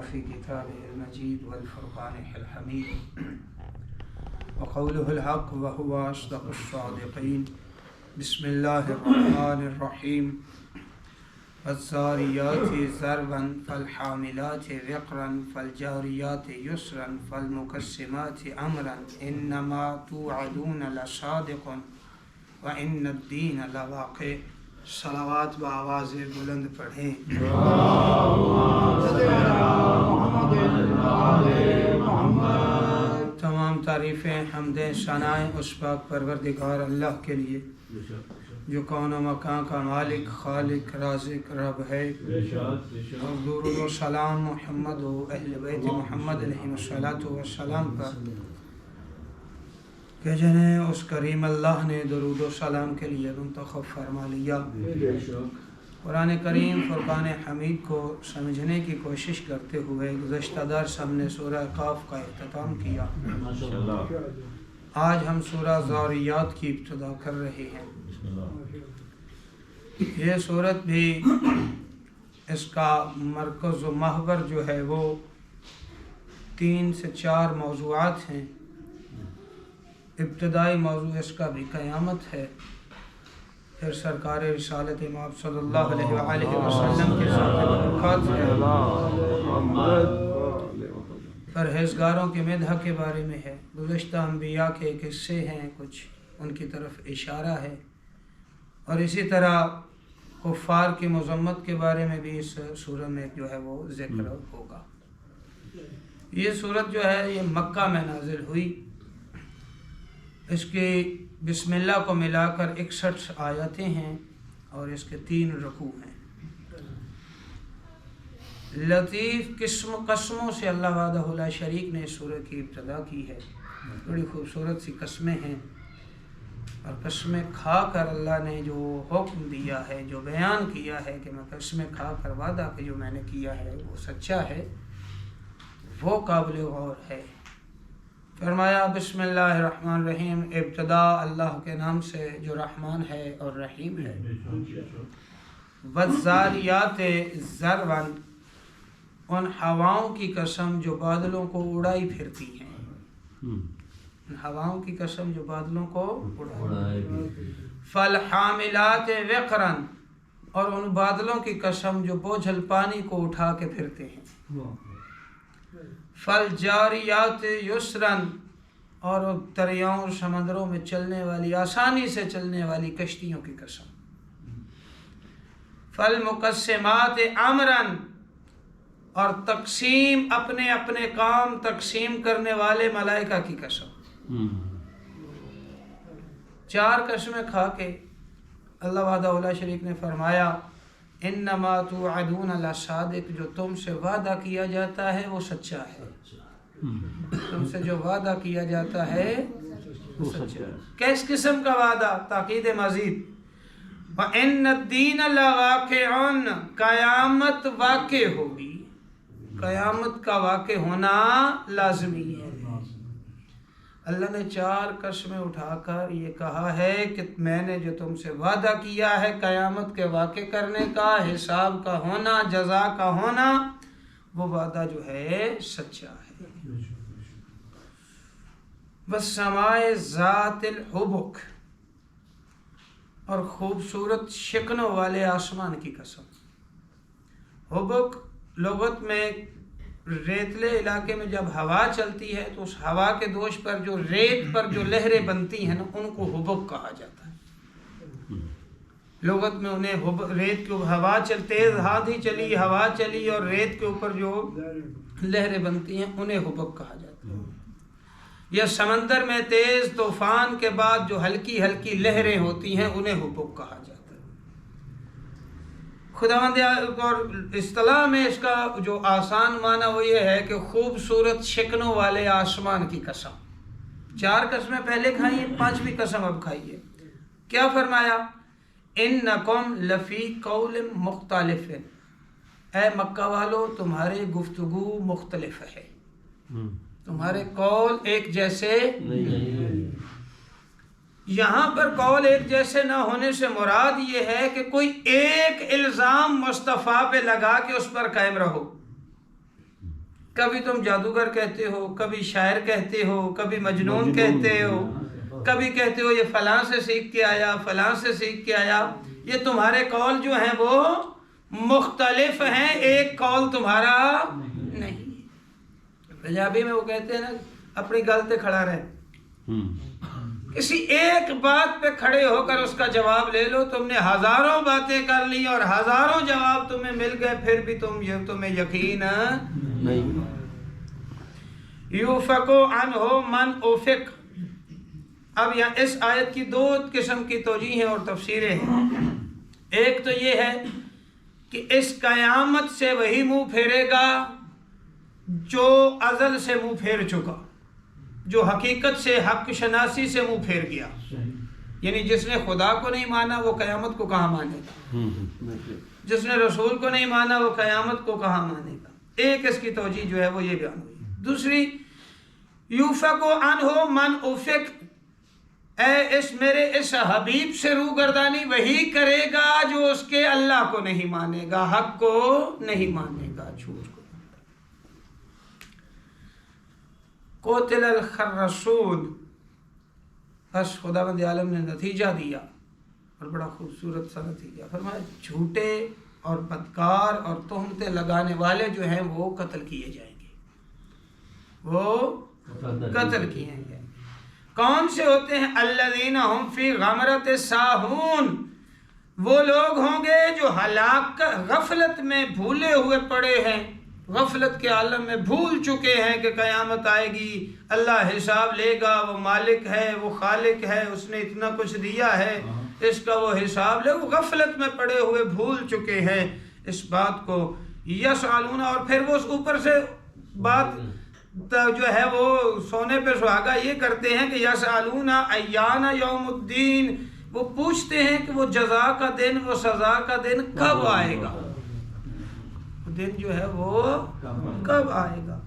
في كتابه المجيد والفرقان الحميد وقوله الحق وهو أصدق الصادقين. بسم الله الرحمن الرحيم. فالزاريات ذروا فالحاملات وقرا فالجاريات يسرا فالمقسمات أمرا إنما توعدون لصادق وإن الدين لواقع. صلوات بآواز بلند پڑھیں. تمام تعریفیں حمدیں ثنائیں اس پاک پروردگار اللہ کے لیے جو کون و مکان کا مالک خالق رازق رب ہے. اور درود و سلام محمد و اہل بیت محمد علیہ السلام پر کہ جنہیں اس کریم اللہ نے درود و سلام کے لیے منتخب فرما لیا. قرآن کریم فرقان حمید کو سمجھنے کی کوشش کرتے ہوئے گزشتہ درس ہم نے سورہ قاف کا اختتام کیا. آج ہم سورہ زاریات کی ابتدا کر رہے ہیں. یہ سورت بھی اس کا مرکز و محور جو ہے وہ 3 سے 4 موضوعات ہیں. ابتدائی موضوع اس کا بھی قیامت ہے، پھر سرکار رسالت امام صلی اللہ علیہ وآلہ وسلم کے ساتھ ملاقات ہے، پرہیزگاروں کے مدح کے بارے میں ہے، گزشتہ انبیاء کے قصے ہیں، کچھ ان کی طرف اشارہ ہے، اور اسی طرح کفار کی مذمت کے بارے میں بھی اس سورت میں جو ہے وہ ذکر ہوگا. یہ سورت جو ہے یہ مکہ میں نازل ہوئی. اس کے بسم اللہ کو ملا کر 61 آیتیں ہیں اور اس کے 3 رکوع ہیں. لطیف قسموں سے اللہ وحدہ لا شریک نے اس سورت کی ابتدا کی ہے. بڑی خوبصورت سی قسمیں ہیں، اور قسمیں کھا کر اللہ نے جو حکم دیا ہے، جو بیان کیا ہے کہ میں قسمیں کھا کر وعدہ کہ جو میں نے کیا ہے وہ سچا ہے، وہ قابل غور ہے. فرمایا بسم اللہ الرحمن الرحیم، ابتدا اللہ کے نام سے جو رحمان ہے اور رحیم ہے. والذاریات ذروا، ان ہواؤں کی قسم جو بادلوں کو اڑائی پھرتی ہیں. ان ہواؤں کی قسم جو بادلوں کو اڑائی. فالحاملات وقرا، اور ان بادلوں کی قسم جو بوجھل پانی کو اٹھا کے پھرتے ہیں. فالجاریات یسرا، اور دریاؤں اور سمندروں میں چلنے والی آسانی سے چلنے والی کشتیوں کی قسم. فالمقسمات امرا، اور تقسیم اپنے اپنے کام تقسیم کرنے والے ملائکہ کی قسم. 4 قسمیں کھا کے اللہ وحدہ لا شریک نے فرمایا انما توعدون لصادق، جو تم سے وعدہ کیا جاتا ہے وہ سچا ہے. تم سے جو وعدہ کیا جاتا ہے وہ سچا ہے. کس قسم کا وعدہ؟ تاکید مزید. وَإِنَّ الدِّينَ لَوَاقِعٌ، قیامت واقع ہوگی. قیامت کا واقع ہونا لازمی ہے. اللہ نے 4 قسمیں اٹھا کر یہ کہا ہے کہ میں نے جو تم سے وعدہ کیا ہے قیامت کے واقع کرنے کا، حساب کا ہونا، جزا کا ہونا، وہ وعدہ جو ہے سچا ہے. والسماء ذات الحبک، اور خوبصورت شکنوں والے آسمان کی قسم. حبک لغت میں ریتلے علاقے میں جب ہوا چلتی ہے تو اس ہوا کے دوش پر جو ریت پر جو لہریں بنتی ہیں نا، ان کو حبک کہا جاتا ہے. لغت میں انہیں ریت کی ہوا تیز آندھی چلی، ہوا چلی اور ریت کے اوپر جو لہریں بنتی ہیں انہیں حبک کہا جاتا ہے. یا سمندر میں تیز طوفان کے بعد جو ہلکی ہلکی لہریں ہوتی ہیں انہیں حبک کہا جاتا ہے. خداوند اور اصطلاح میں اس کا جو آسان معنی وہ یہ ہے کہ خوبصورت شکنوں والے آسمان کی قسم. 4 قسمیں پہلے کھائی ہیں، 5ویں قسم اب کھائیے. کیا فرمایا؟ انکم لفی قول مختلف، اے مکہ والو تمہارے گفتگو مختلف ہے، تمہارے قول ایک جیسے نہیں. یہاں پر قول ایک جیسے نہ ہونے سے مراد یہ ہے کہ کوئی ایک الزام مصطفیٰ پہ لگا کے اس پر قائم رہو. کبھی تم جادوگر کہتے ہو، کبھی شاعر کہتے ہو، کبھی مجنون کہتے ہو، کبھی کہتے ہو یہ فلاں سے سیکھ کے آیا، فلاں سے سیکھ کے آیا. یہ تمہارے قول جو ہیں وہ مختلف ہیں، ایک قول تمہارا نہیں. پنجابی میں وہ کہتے ہیں نا اپنی گل تے کھڑا رہے. کسی ایک بات پہ کھڑے ہو کر اس کا جواب لے لو. تم نے ہزاروں باتیں کر لی اور ہزاروں جواب تمہیں مل گئے، پھر بھی تمہیں یقین نہیں. یوفق عنہ من افق. اب یہاں اس آیت کی دو قسم کی توجیہیں اور تفسیریں ہیں. ایک تو یہ ہے کہ اس قیامت سے وہی منہ پھیرے گا جو ازل سے منہ پھیر چکا، جو حقیقت سے، حق شناسی سے منہ پھیر گیا. یعنی جس نے خدا کو نہیں مانا وہ قیامت کو کہاں مانے گا، جس نے رسول کو نہیں مانا وہ قیامت کو کہاں مانے گا. ایک اس کی توجیہ جو ہے وہ یہ بیان ہوئی. دوسری یوفق عنہ من افق، اے میرے اس حبیب سے روگردانی وہی کرے گا جو اس کے اللہ کو نہیں مانے گا، حق کو نہیں مانے گا، جھوٹ کو. قتل الخرسون. بس خداوند عالم نے نتیجہ دیا اور بڑا خوبصورت سا نتیجہ فرمایا، جھوٹے اور بدکار اور تہمتیں لگانے والے جو ہیں وہ قتل کیے جائیں گے، وہ قتل کیے جائیں گے. کون سے ہوتے ہیں؟ الذین هم فی غمرۃ ساہون. وہ لوگ ہوں گے جو ہلاک غفلت میں بھولے ہوئے پڑے ہیں، غفلت کے عالم میں بھول چکے ہیں کہ قیامت آئے گی، اللہ حساب لے گا، وہ مالک ہے، وہ خالق ہے، اس نے اتنا کچھ دیا ہے، اس کا وہ حساب لے. وہ غفلت میں پڑے ہوئے بھول چکے ہیں اس بات کو. یسألون، اور پھر وہ اس اوپر سے بات جو ہے وہ سونے پہ سہاگا یہ کرتے ہیں کہ یسألون ایان یوم الدین. وہ پوچھتے ہیں کہ وہ جزا کا دن، وہ سزا کا دن کب آئے گا، دن جو ہے وہ کب آئے گا.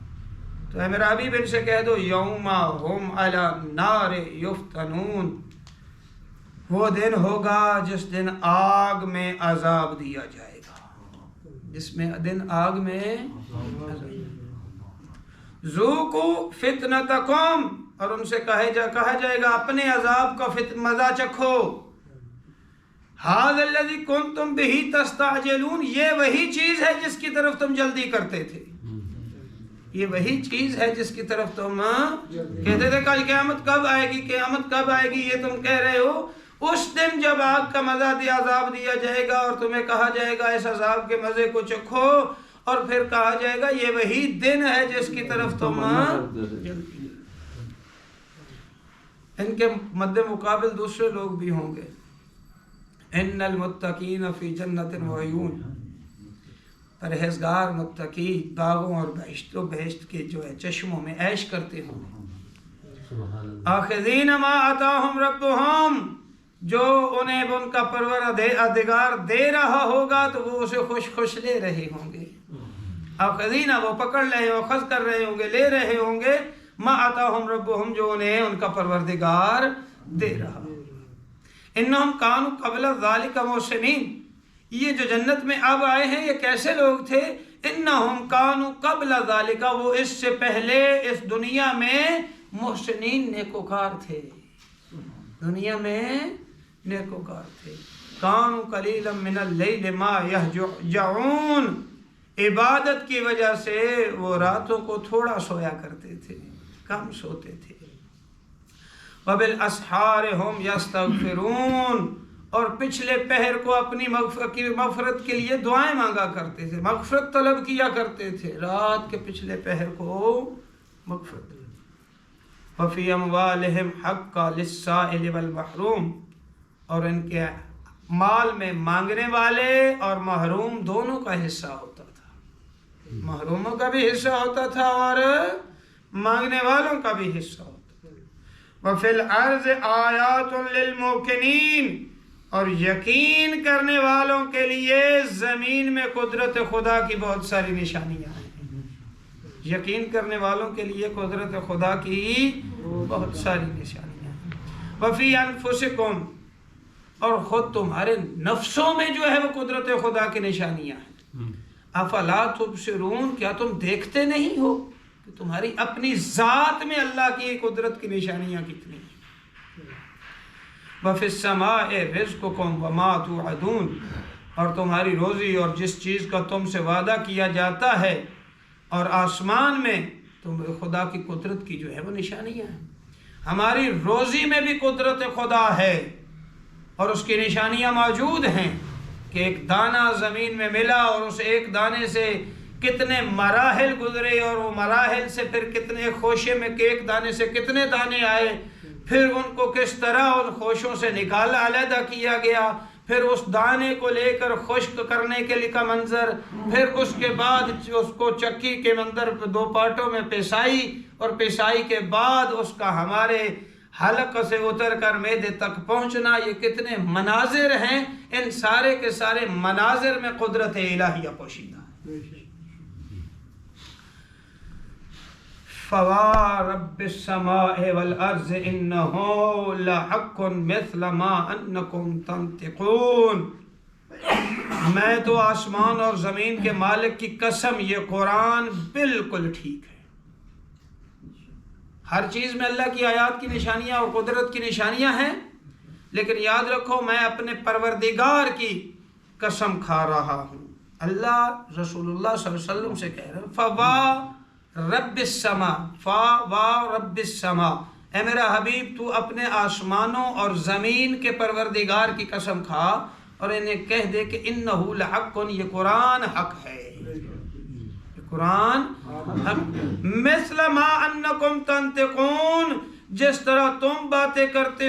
تو میرا حبیب ان سے کہہ دو یوم ہم علی النار یفتنون. وہ دن ہوگا جس دن آگ میں عذاب دیا جائے گا، جس میں دن آگ میں ذوقوا فتنتکم، اور ان سے کہا جائے گا اپنے عذاب کا مزہ چکھو. ھذا الذی کنتم بہ تستعجلون، یہ وہی چیز ہے جس کی طرف تم جلدی کرتے تھے، یہ وہی چیز ہے جس کی طرف تم کہتے تھے کل قیامت کب آئے گی، قیامت کب آئے گی، یہ تم کہہ رہے ہو. اس دن جب آگ کا مزہ عذاب دیا جائے گا اور تمہیں کہا جائے گا اس عذاب کے مزے کو چکھو، اور پھر کہا جائے گا یہ وہی دن ہے جس کی طرف تم جلدی. ان کے مد مقابل دوسرے لوگ بھی ہوں گے. ان المتقین فی جنت و عیون، پرہیزگار متقی باغوں اور بہشت کے جو ہے چشموں میں عیش کرتے ہوں. آخذین ما آتاہم ربہم، جو انہیں ان کا پروردگار دے رہا ہوگا تو وہ اسے خوش خوش لے رہے ہوں گے. آخذین، وہ پکڑ رہے ہوں، اخذ کر رہے ہوں گے، لے رہے ہوں گے. ما آتاہم ربہم، جو انہیں ان کا پروردگار دے رہا. انہم کانوا قبل ذالک محسنین، یہ جو جنت میں اب آئے ہیں یہ کیسے لوگ تھے؟ انہم کانوا قبل ذالک، وہ اس سے پہلے اس دنیا میں محسنین نیکوکار تھے، دنیا میں نیکوکار تھے. کانوا قلیلا من اللیل ما یہجعون، عبادت کی وجہ سے وہ راتوں کو تھوڑا سویا کرتے تھے، کم سوتے تھے. وبالاسحار ہم یستغفرون، اور پچھلے پہر کو اپنی مغفرت کے لیے دعائیں مانگا کرتے تھے، مغفرت طلب کیا کرتے تھے رات کے پچھلے پہر کو مغفرت. وفی اموالہم حقا للسائل والمحروم، اور ان کے مال میں مانگنے والے اور محروم دونوں کا حصہ ہوتا تھا، محروموں کا بھی حصہ ہوتا تھا اور مانگنے والوں کا بھی حصہ ہوتا تھا. وفی الارض آیات للموقنین، اور یقین کرنے والوں کے لیے زمین میں قدرت خدا کی بہت ساری نشانیاں ہیں. یقین کرنے والوں کے لیے قدرت خدا کی بہت ساری نشانیاں ہیں. وفی انفسکم، اور خود تمہارے نفسوں میں جو ہے وہ قدرت خدا کی نشانیاں ہیں. افلا تبصرون، کیا تم دیکھتے نہیں ہو کہ تمہاری اپنی ذات میں اللہ کی قدرت کی نشانیاں کتنی ہیں؟ وَفِي السَّمَاءِ رِزْقُكُمْ وَمَا تُوعَدُونَ، اور تمہاری روزی اور جس چیز کا تم سے وعدہ کیا جاتا ہے، اور آسمان میں تم خدا کی قدرت کی جو ہے وہ نشانیاں ہیں۔ ہماری روزی میں بھی قدرت خدا ہے اور اس کی نشانیاں موجود ہیں کہ ایک دانہ زمین میں ملا اور اس ایک دانے سے کتنے مراحل گزرے، اور وہ مراحل سے پھر کتنے خوشے میں کہ ایک دانے سے کتنے دانے آئے، پھر ان کو کس طرح ان خوشوں سے نکالا علیحدہ کیا گیا، پھر اس دانے کو لے کر خشک کرنے کے لیے کا منظر، پھر اس کے بعد اس کو چکی کے اندر 2 پارٹوں میں پیسائی، اور پیسائی کے بعد اس کا ہمارے حلق سے اتر کر معدے تک پہنچنا، یہ کتنے مناظر ہیں۔ ان سارے کے سارے مناظر میں قدرت الہیہ پوشیدہ ہے۔ فَوَرَبِّ السَّمَاءِ وَالْأَرْضِ إِنَّهُ لَحَقٌّ مِثْلَ مَا أَنَّكُمْ تَنطِقُونَ، میں تو آسمان اور زمین کے مالک کی قسم، یہ قرآن بالکل ٹھیک ہے۔ ہر چیز میں اللہ کی آیات کی نشانیاں اور قدرت کی نشانیاں ہیں، لیکن یاد رکھو میں اپنے پروردگار کی قسم کھا رہا ہوں۔ اللہ رسول اللہ صلی اللہ علیہ وسلم سے کہہ رہے ہیں فَوَا رَبِّ السَّمَاء، فَوَا رَبِّ السَّمَاء، اے میرا حبیب تو اپنے آسمانوں اور زمین کے پروردگار کی قسم کھا، اور انہیں کہہ دے کہ اِنَّهُ لَحَقٌّ، یہ قرآن حق ہے، قرآن مثل ما انکم تنطقون، جس طرح تم باتیں کرتے ہو